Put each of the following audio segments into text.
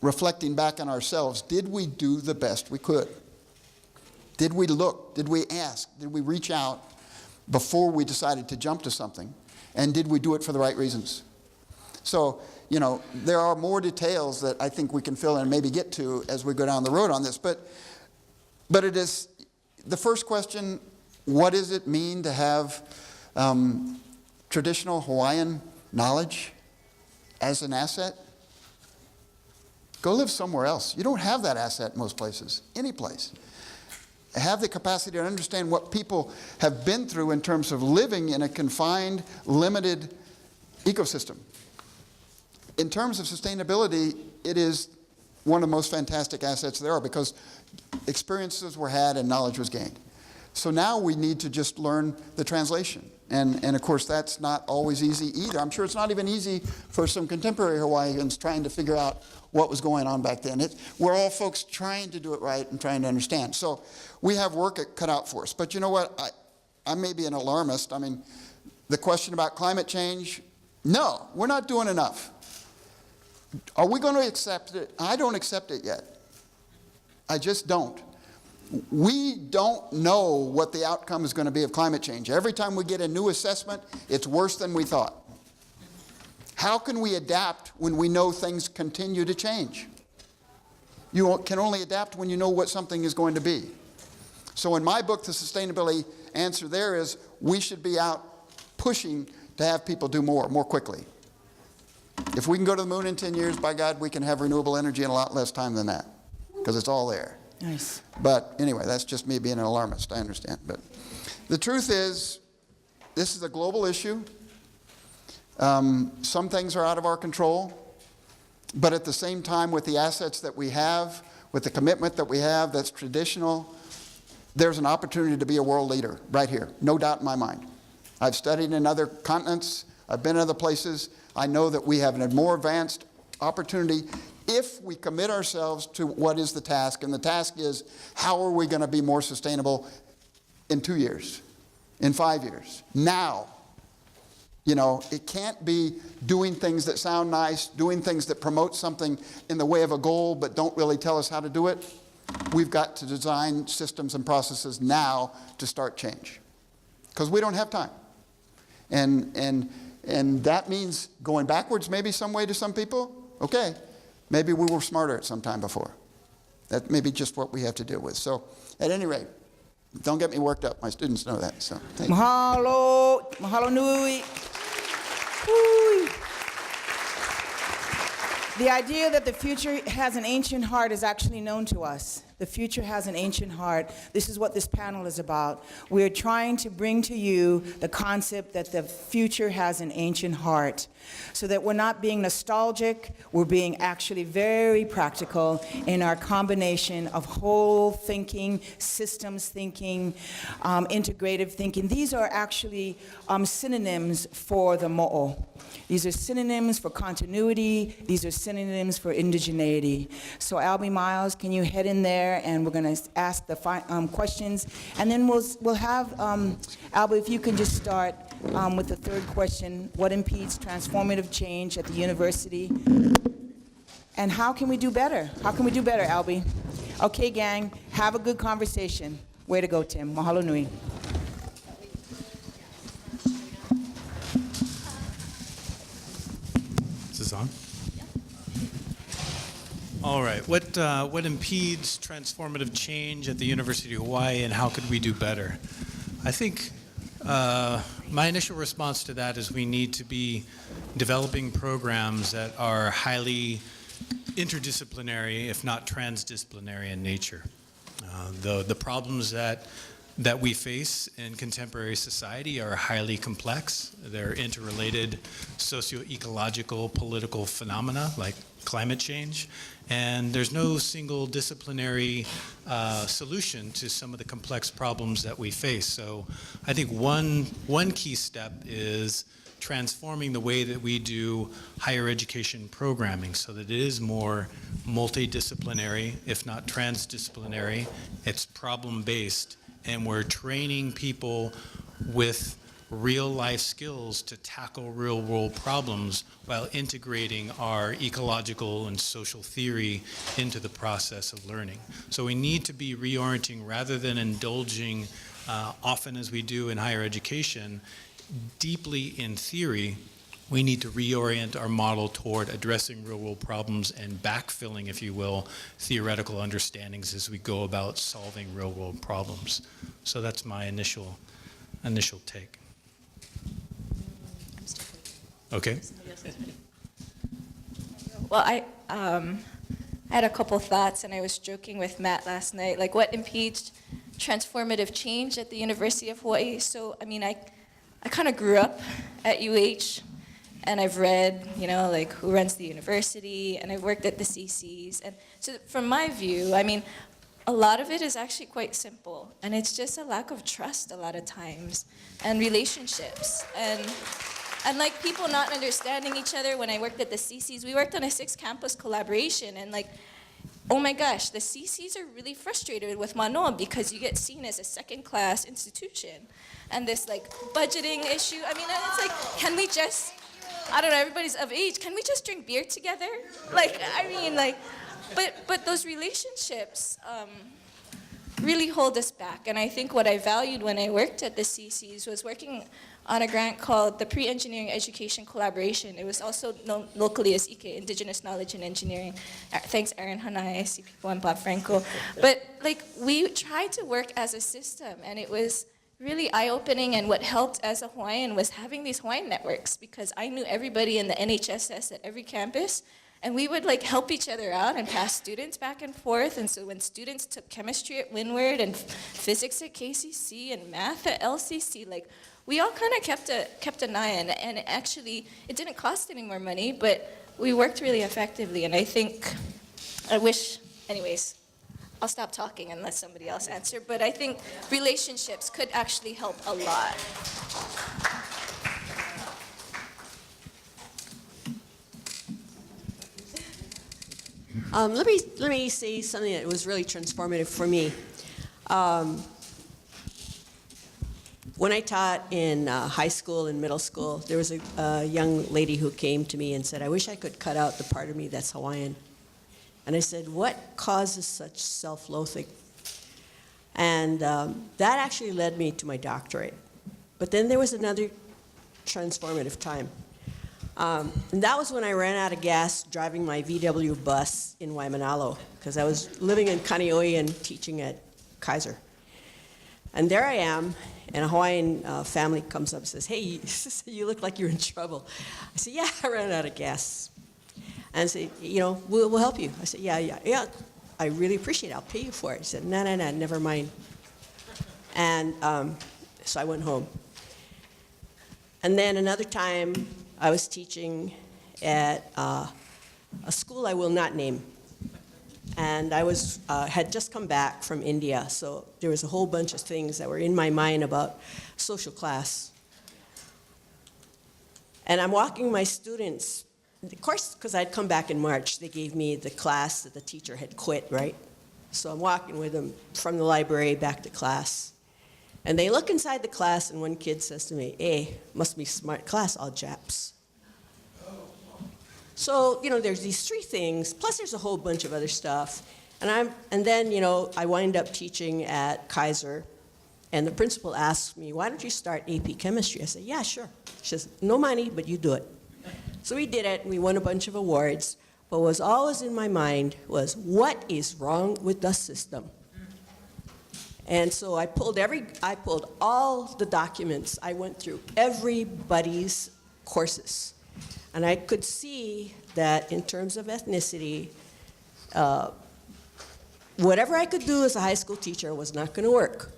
reflecting back on ourselves, did we do the best we could? Did we look? Did we ask? Did we reach out before we decided to jump to something? And did we do it for the right reasons? So, you know, there are more details that I think we can fill in and maybe get to as we go down the road on this. But it is, the first question, what does it mean to have traditional Hawaiian knowledge as an asset? Go live somewhere else. You don't have that asset in most places, any place. Have the capacity to understand what people have been through in terms of living in a confined, limited ecosystem. In terms of sustainability, it is one of the most fantastic assets there are because experiences were had and knowledge was gained. So now we need to just learn the translation. And of course, that's not always easy either. I'm sure it's not even easy for some contemporary Hawaiians trying to figure out what was going on back then. We're all folks trying to do it right and trying to understand. So we have work cut out for us. But you know what? I may be an alarmist. I mean, the question about climate change, no, we're not doing enough. Are we going to accept it? I don't accept it yet. I just don't. We don't know what the outcome is going to be of climate change. Every time we get a new assessment, it's worse than we thought. How can we adapt when we know things continue to change? You can only adapt when you know what something is going to be. So in my book, the sustainability answer there is we should be out pushing to have people do more quickly. If we can go to the moon in 10 years, by God, we can have renewable energy in a lot less time than that because it's all there. Nice. But anyway, that's just me being an alarmist, I understand. But the truth is, this is a global issue. Some things are out of our control. But at the same time, with the assets that we have, with the commitment that we have that's traditional, there's an opportunity to be a world leader right here. No doubt in my mind. I've studied in other continents. I've been in other places. I know that we have a more advanced opportunity if we commit ourselves to what is the task. And the task is, how are we going to be more sustainable in 2 years, in 5 years, now? You know, it can't be doing things that sound nice, doing things that promote something in the way of a goal but don't really tell us how to do it. We've got to design systems and processes now to start change because we don't have time. And that means going backwards maybe some way to some people. Okay, maybe we were smarter at some time before. That may be just what we have to deal with. So at any rate, don't get me worked up. My students know that. So thank you. Mahalo, mahalo nui. Woo. The idea that the future has an ancient heart is actually known to us. The future has an ancient heart. This is what this panel is about. We're trying to bring to you the concept that the future has an ancient heart, so that we're not being nostalgic, we're being actually very practical in our combination of whole thinking, systems thinking, integrative thinking. These are actually synonyms for the mo'o. These are synonyms for continuity. These are synonyms for indigeneity. So Albie Miles, can you head in there? And we're going to ask the questions, and then we'll have Albie, if you can just start with the third question: what impedes transformative change at the university, and how can we do better? How can we do better, Albie? Okay, gang, have a good conversation. Way to go, Tim. Mahalo nui. Is this on? All right. What impedes transformative change at the University of Hawaii, and how could we do better? I think my initial response to that is we need to be developing programs that are highly interdisciplinary, if not transdisciplinary in nature. The problems that we face in contemporary society are highly complex. They're interrelated socio-ecological, political phenomena like climate change. And there's no single disciplinary solution to some of the complex problems that we face. So I think one key step is transforming the way that we do higher education programming so that it is more multidisciplinary, if not transdisciplinary. It's problem-based, and we're training people with real-life skills to tackle real-world problems while integrating our ecological and social theory into the process of learning. So we need to be reorienting rather than indulging, often as we do in higher education, deeply in theory. We need to reorient our model toward addressing real-world problems and backfilling, if you will, theoretical understandings as we go about solving real-world problems. So that's my initial take. Okay. Well, I had a couple thoughts, and I was joking with Matt last night, like what impedes transformative change at the University of Hawaii. So, I mean, I kind of grew up at UH, and I've read, like who runs the university, and I've worked at the CCs. And so from my view, I mean, a lot of it is actually quite simple, and it's just a lack of trust a lot of times, and relationships, and like people not understanding each other. When I worked at the CCs, we worked on a 6-campus collaboration, and like, oh my gosh, the CCs are really frustrated with Manu because you get seen as a second-class institution. And this like budgeting issue, I mean, and it's like, can we just, I don't know, everybody's of age, can we just drink beer together? Like, I mean, like, but those relationships really hold us back. And I think what I valued when I worked at the CCs was working on a grant called the Pre-Engineering Education Collaboration. It was also known locally as IKE, Indigenous Knowledge and Engineering. Thanks, Aaron Hanai, I see people on Bob Franco. But like, we tried to work as a system, and it was really eye-opening, and what helped as a Hawaiian was having these Hawaiian networks, because I knew everybody in the NHSS at every campus, and we would like help each other out and pass students back and forth. And so when students took chemistry at Windward and physics at KCC and math at LCC, like we all kind of kept an eye on it, and actually it didn't cost any more money, but we worked really effectively. And I think, anyways, I'll stop talking and let somebody else answer, but I think relationships could actually help a lot. Let me say something that was really transformative for me. When I taught in high school and middle school, there was a young lady who came to me and said, "I wish I could cut out the part of me that's Hawaiian." And I said, "What causes such self-loathing?" And that actually led me to my doctorate. But then there was another transformative time. And that was when I ran out of gas driving my VW bus in Waimanalo, because I was living in Kaneohe and teaching at Kaiser. And there I am, and a Hawaiian family comes up and says, "Hey, you look like you're in trouble." I said, "Yeah, I ran out of gas." And I said, we'll help you. I said, yeah, I really appreciate it. I'll pay you for it. He said, no, never mind. And so I went home. And then another time, I was teaching at a school I will not name. And I had just come back from India, so there was a whole bunch of things that were in my mind about social class. And I'm walking my students. Of course, because I'd come back in March, they gave me the class that the teacher had quit, right? So I'm walking with them from the library back to class. And they look inside the class, and one kid says to me, "Hey, must be smart class, all Japs." So, there's these 3 things, plus there's a whole bunch of other stuff. And then, I wind up teaching at Kaiser, and the principal asks me, "Why don't you start AP Chemistry?" I said, "Yeah, sure." She says, "No money, but you do it." So we did it, and we won a bunch of awards. But what was always in my mind was, what is wrong with the system? And so I pulled all the documents. I went through everybody's courses. And I could see that in terms of ethnicity, whatever I could do as a high school teacher was not going to work,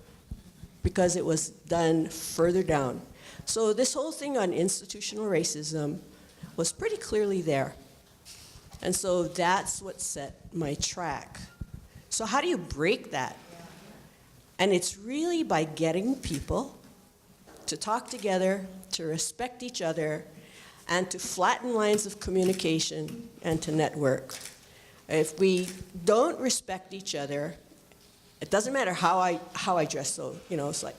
because it was done further down. So this whole thing on institutional racism was pretty clearly there. And so that's what set my track. So how do you break that? And it's really by getting people to talk together, to respect each other, and to flatten lines of communication and to network. If we don't respect each other, it doesn't matter how I dress, so, it's like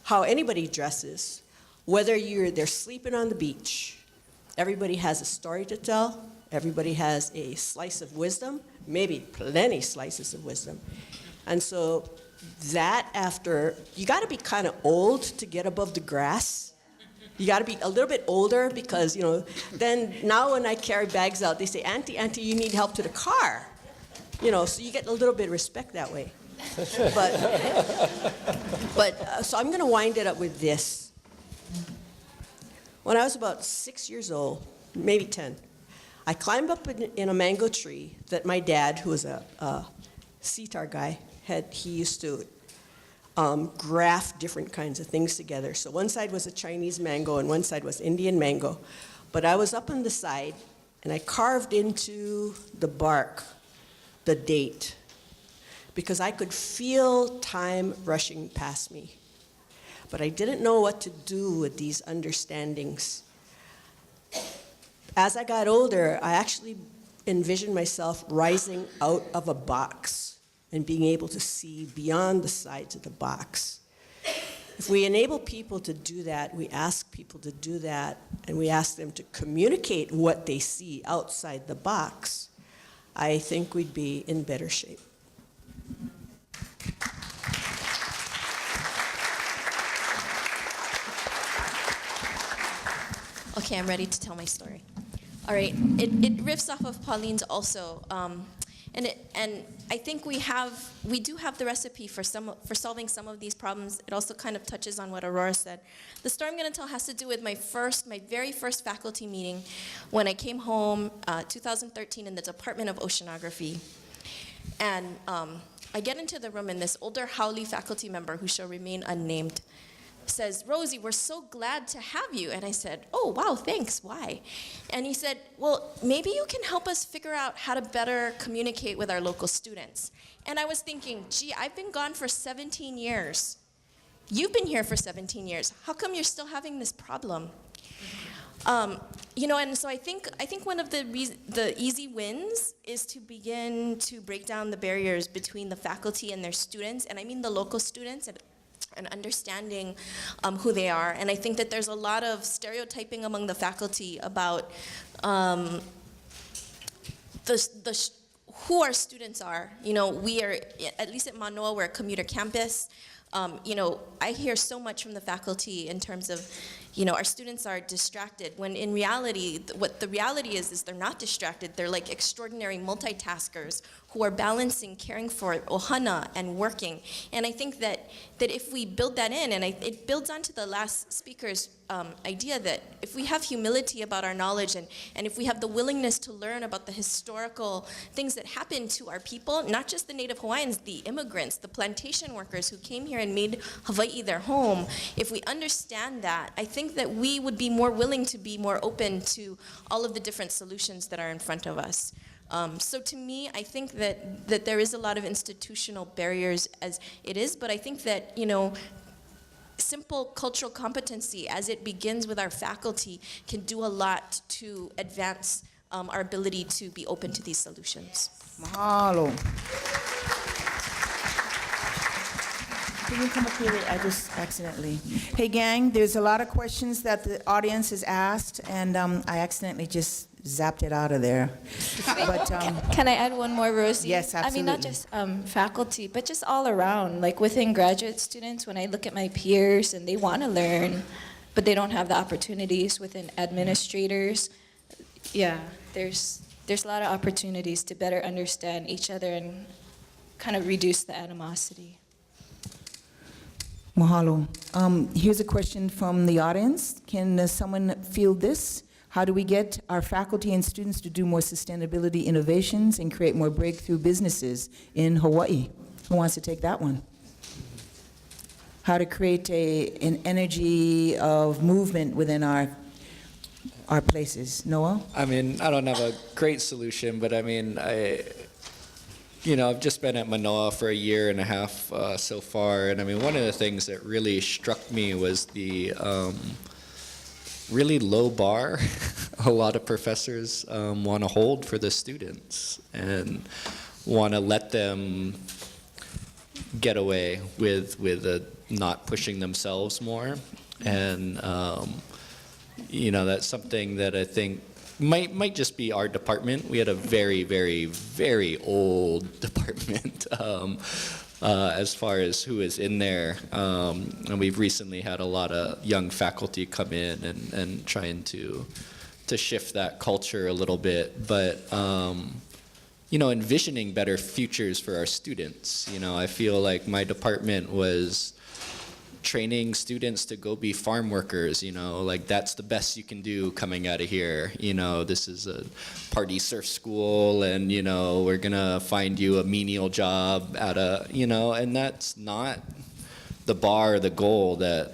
how anybody dresses. Whether they're sleeping on the beach, everybody has a story to tell, everybody has a slice of wisdom, maybe plenty slices of wisdom. And so that you got to be kind of old to get above the grass. You got to be a little bit older because, then now when I carry bags out, they say, Auntie, you need help to the car. So you get a little bit of respect that way. So I'm going to wind it up with this. When I was about 6 years old, maybe 10, I climbed up in a mango tree that my dad, who was a sitar guy, he used to graft different kinds of things together. So one side was a Chinese mango and one side was Indian mango. But I was up on the side and I carved into the bark the date because I could feel time rushing past me. But I didn't know what to do with these understandings. As I got older, I actually envisioned myself rising out of a box and being able to see beyond the sides of the box. If we enable people to do that, we ask people to do that, and we ask them to communicate what they see outside the box, I think we'd be in better shape. Okay, I'm ready to tell my story. All right, it riffs off of Pauline's also, and I think we do have the recipe for solving some of these problems. It also kind of touches on what Aurora said. The story I'm going to tell has to do with my very first faculty meeting when I came home, 2013, in the Department of Oceanography, and I get into the room and this older Haole faculty member, who shall remain unnamed, says, Rosie, we're so glad to have you. And I said, oh, wow, thanks, why? And he said, well, maybe you can help us figure out how to better communicate with our local students. And I was thinking, gee, I've been gone for 17 years. You've been here for 17 years. How come you're still having this problem? And so I think one of the easy wins is to begin to break down the barriers between the faculty and their students, and I mean the local students, and understanding who they are. And I think that there's a lot of stereotyping among the faculty about who our students are. We are, at least at Manoa, we're a commuter campus. I hear so much from the faculty in terms of, our students are distracted, when in reality, what the reality is they're not distracted. They're like extraordinary multitaskers who are balancing caring for ohana and working. And I think that if we build that in, and it builds onto the last speaker's idea that if we have humility about our knowledge, and if we have the willingness to learn about the historical things that happened to our people, not just the Native Hawaiians, the immigrants, the plantation workers who came here and made Hawaii their home, if we understand that, I think that we would be more willing to be more open to all of the different solutions that are in front of us. So to me, I think that there is a lot of institutional barriers as it is, but I think that, simple cultural competency, as it begins with our faculty, can do a lot to advance our ability to be open to these solutions. Mahalo. Can you come up here? I just accidentally. Hey, gang, there's a lot of questions that the audience has asked, and I accidentally just zapped it out of there. But Can I add one more, Rosie? Yes, I mean, not just faculty, but just all around. Like within graduate students, when I look at my peers and they want to learn, but they don't have the opportunities within administrators, yeah, there's a lot of opportunities to better understand each other and kind of reduce the animosity. Mahalo. Here's a question from the audience. Can someone field this? How do we get our faculty and students to do more sustainability innovations and create more breakthrough businesses in Hawaii? Who wants to take that one? How to create an energy of movement within our places. Noah? I mean, I don't have a great solution, but I mean, I've just been at Manoa for a year and a half so far, and I mean, one of the things that really struck me was the really low bar a lot of professors want to hold for the students and want to let them get away with not pushing themselves more. And you know, that's something that I think might just be our department. We had a very, very, very old department as far as who is in there. And we've recently had a lot of young faculty come in and trying to shift that culture a little bit. But you know, envisioning better futures for our students. You know, I feel like my department was training students to go be farm workers, you know, like that's the best you can do coming out of here. You know, this is a party surf school and, you know, we're gonna find you a menial job at a, you know, and that's not the bar, the goal that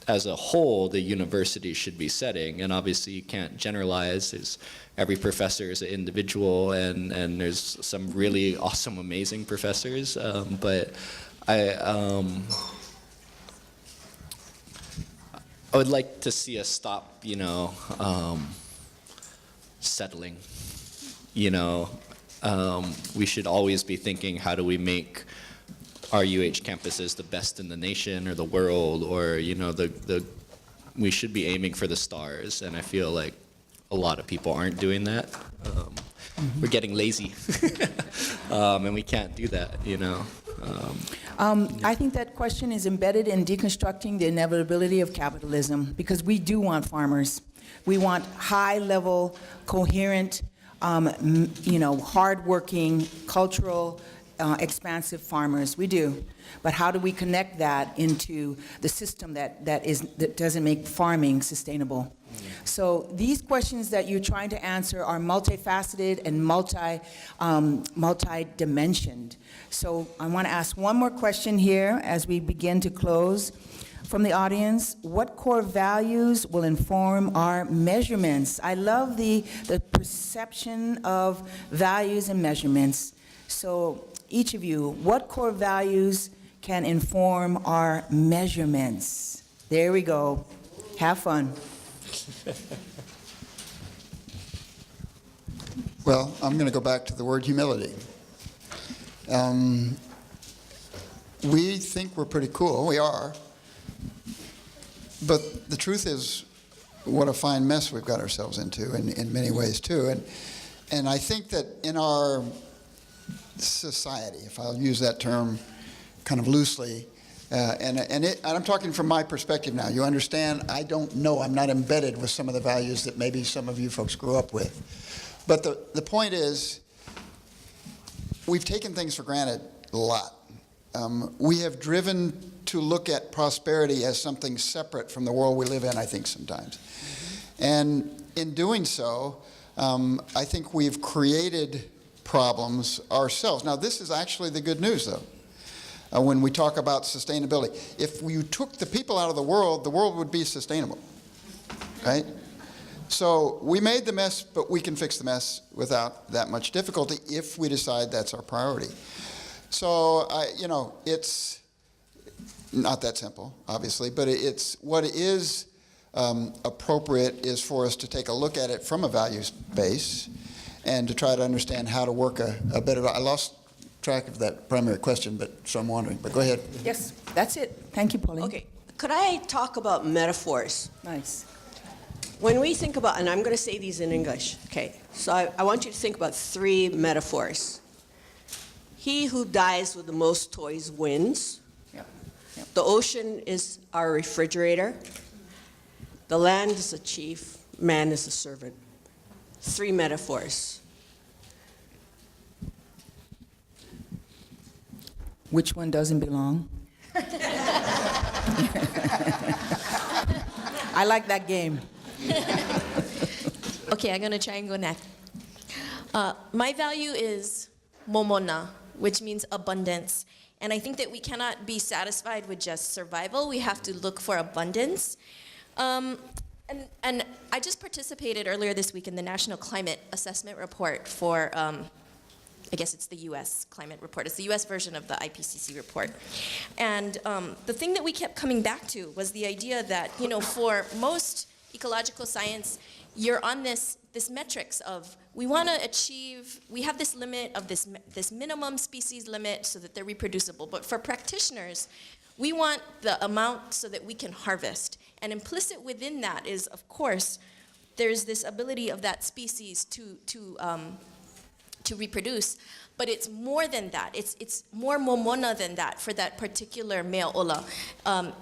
as a whole the university should be setting. And obviously you can't generalize. There's every professor is an individual and there's some really awesome, amazing professors. But I would like to see us stop, you know, settling. You know, we should always be thinking, how do we make our UH campuses the best in the nation or the world, or, you know, we should be aiming for the stars. And I feel like a lot of people aren't doing that. We're getting lazy, and we can't do that, you know. I think that question is embedded in deconstructing the inevitability of capitalism, because we do want farmers. We want high-level, coherent, you know, hardworking, cultural, expansive farmers. We do. But how do we connect that into the system that doesn't make farming sustainable? So these questions that you're trying to answer are multifaceted and multi-dimensioned. So I want to ask one more question here as we begin to close. From the audience, what core values will inform our measurements? I love the perception of values and measurements. So each of you, what core values can inform our measurements? There we go. Have fun. Well, I'm going to go back to the word humility. We think we're pretty cool. We are. But the truth is, what a fine mess we've got ourselves into in many ways, too. And I think that in our society, if I'll use that term kind of loosely, and I'm talking from my perspective now. You understand, I don't know. I'm not embedded with some of the values that maybe some of you folks grew up with. But the point is, we've taken things for granted a lot. We have driven to look at prosperity as something separate from the world we live in, I think, sometimes. And in doing so, I think we've created problems ourselves. Now, this is actually the good news, though. When we talk about sustainability, if you took the people out of the world would be sustainable, right? So we made the mess, but we can fix the mess without that much difficulty if we decide that's our priority. So, you know, it's not that simple, obviously, but it's what is appropriate is for us to take a look at it from a values base and to try to understand how to work a better. I lost track of that primary question, but so I'm wondering. But go ahead. Yes, that's it. Thank you, Pauline. Okay, could I talk about metaphors? Nice. When we think about, and I'm going to say these in English, okay, so I want you to think about 3 metaphors. He who dies with the most toys wins. Yep. Yep. The ocean is our refrigerator. The land is the chief. Man is the servant. 3 metaphors. Which one doesn't belong? I like that game. Okay, I'm gonna try and go next. My value is momona, which means abundance. And I think that we cannot be satisfied with just survival. We have to look for abundance. And I just participated earlier this week in the National Climate Assessment Report for, I guess it's the US climate report. It's the US version of the IPCC report. And the thing that we kept coming back to was the idea that, you know, for most ecological science, you're on this metrics of, we want to achieve, we have this limit of this minimum species limit so that they're reproducible. But for practitioners, We want the amount so that we can harvest. And implicit within that is, of course, there's this ability of that species to reproduce. But it's more than that. It's more momona than that for that particular male ola.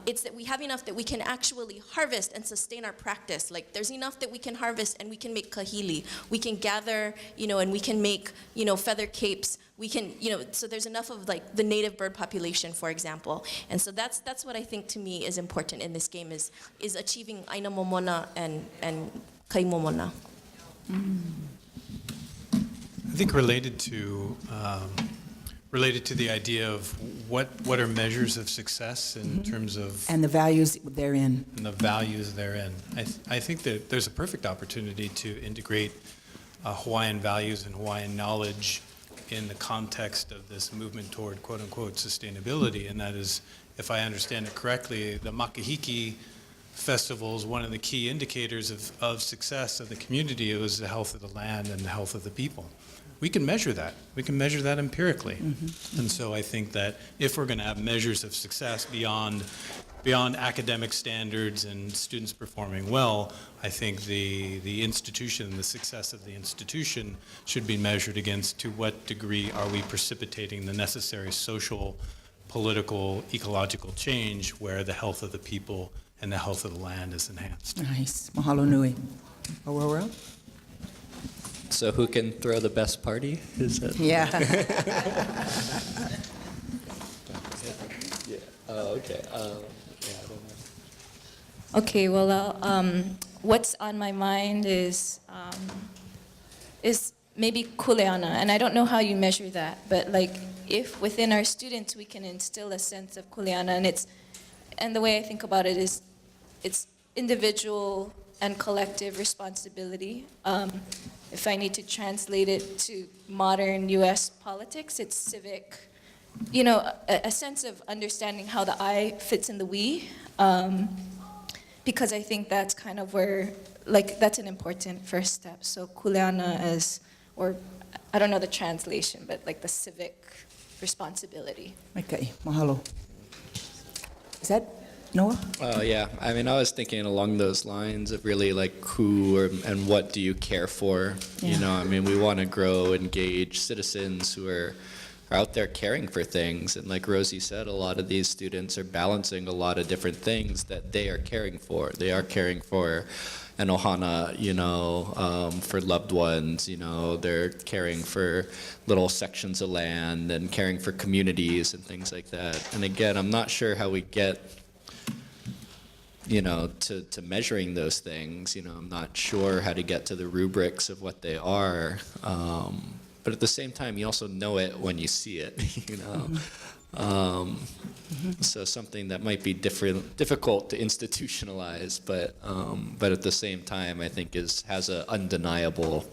It's that we have enough that we can actually harvest and sustain our practice. Like there's enough that we can harvest and we can make kahili. We can gather, and we can make, feather capes. We can, so there's enough of like the native bird population, for example. And so that's what I think to me is important in this game is achieving aina momona and kai momona. I think related to the idea of what are measures of success in terms of And the values therein. and the values therein. I think that there's a perfect opportunity to integrate Hawaiian values and Hawaiian knowledge in the context of this movement toward quote-unquote sustainability, and that is, if I understand it correctly, the Makahiki Festival is one of the key indicators of success of the community. It was the health of the land and the health of the people. We can measure that. We can measure that empirically. And so I think that if we're going to have measures of success beyond academic standards and students performing well, I think the institution, the success of the institution should be measured against to what degree are we precipitating the necessary social, political, ecological change where the health of the people and the health of the land is enhanced. Nice. Mahalo nui. Aurora? So who can throw the best party? Is that? Yeah. Oh, okay. Yeah, I don't know. Okay, well, what's on my mind is maybe kuleana, and I don't know how you measure that, but like if within our students we can instill a sense of kuleana, and the way I think about it is it's individual and collective responsibility. If I need to translate it to modern U.S. politics, it's civic, a sense of understanding how the I fits in the we, because I think that's kind of where, that's an important first step. So kuleana or I don't know the translation, but like the civic responsibility. Okay, mahalo. Is that Noah? Oh, yeah. I mean, I was thinking along those lines of really like who and what do you care for? Yeah. I mean, we want to grow, engage citizens who are out there caring for things. And like Rosie said, a lot of these students are balancing a lot of different things that they are caring for. They are caring for an ohana, for loved ones, they're caring for little sections of land and caring for communities and things like that. And again, I'm not sure how we get to measuring those things. I'm not sure how to get to the rubrics of what they are. But at the same time, you also know it when you see it, So something that might be difficult to institutionalize, but at the same time, I think has an undeniable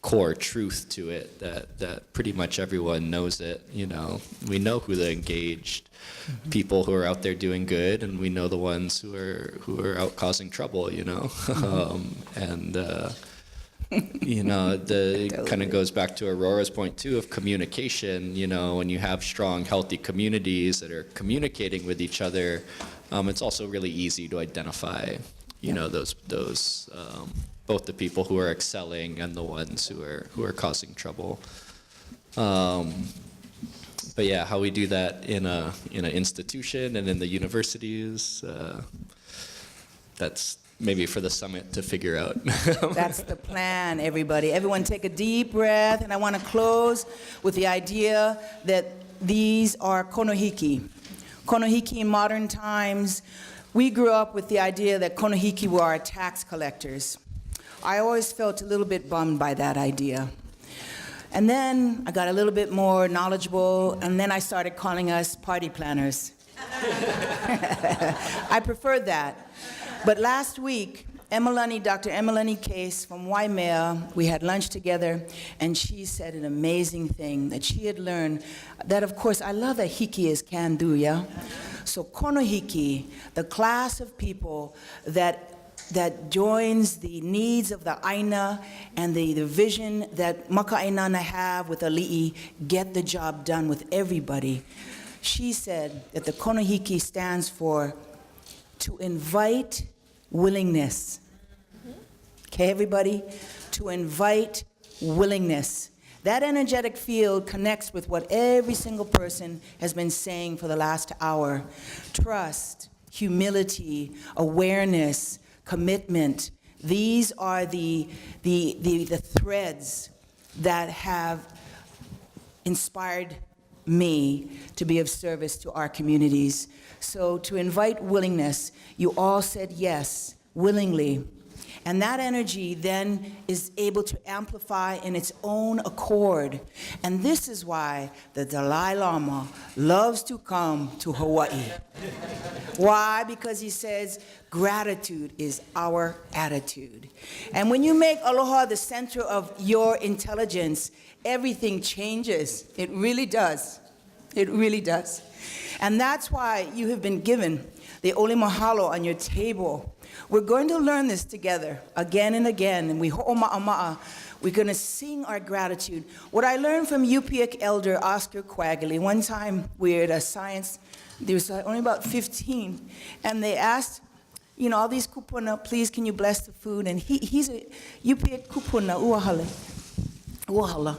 core truth to it that pretty much everyone knows it. We know who the engaged people who are out there doing good, and we know the ones who are out causing trouble. It kind of goes back to Aurora's point too of communication. When you have strong, healthy communities that are communicating with each other, it's also really easy to identify, those both the people who are excelling and the ones who are causing trouble. But yeah, how we do that in an institution and in the universities, that's maybe for the summit to figure out. That's the plan, everybody. Everyone take a deep breath, and I want to close with the idea that these are konohiki. Konohiki in modern times, we grew up with the idea that konohiki were our tax collectors. I always felt a little bit bummed by that idea. And then I got a little bit more knowledgeable, and then I started calling us party planners. I preferred that. But last week, Dr. Emelani Case from Waimea, we had lunch together, and she said an amazing thing that she had learned. That, of course, I love that hiki is can do, yeah? So konohiki, the class of people that joins the needs of the aina and the vision that maka'ainana have with ali'i, get the job done with everybody. She said that the konohiki stands for to invite willingness. Okay, everybody? To invite willingness. That energetic field connects with what every single person has been saying for the last hour. Trust, humility, awareness, commitment. These are the threads that have inspired me to be of service to our communities. So to invite willingness, you all said yes, willingly. And that energy then is able to amplify in its own accord. And this is why the Dalai Lama loves to come to Hawaii. Why? Because he says, gratitude is our attitude. And when you make aloha the center of your intelligence, everything changes. It really does. It really does. And that's why you have been given the Ole Mahalo on your table. We're going to learn this together again and again, and we're going to sing our gratitude. What I learned from UPIC elder Oscar Quagley, one time we were at a science, there was only about 15, and they asked, you know, all these kupuna, please can you bless the food? And he's a UPIC kupuna, uahala.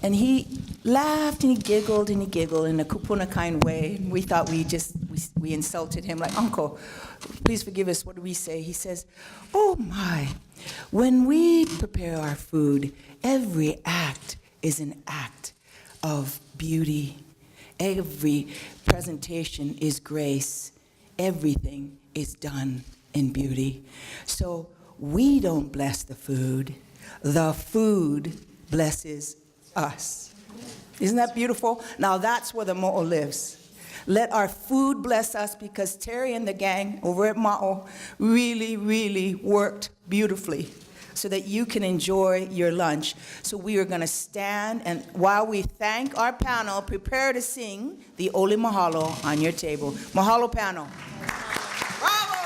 And he laughed and he giggled in a kupuna kind way. And we thought we insulted him, like, Uncle, please forgive us, what do we say? He says, oh my, when we prepare our food, every act is an act of beauty. Every presentation is grace. Everything is done in beauty. So we don't bless the food blesses us. Isn't that beautiful? Now that's where the mo'o lives. Let our food bless us, because Terry and the gang over at Ma'o really, really worked beautifully so that you can enjoy your lunch. So we are going to stand, and while we thank our panel, prepare to sing the Ole Mahalo on your table. Mahalo panel. Bravo!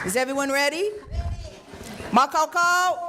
Is everyone ready? Makau kau.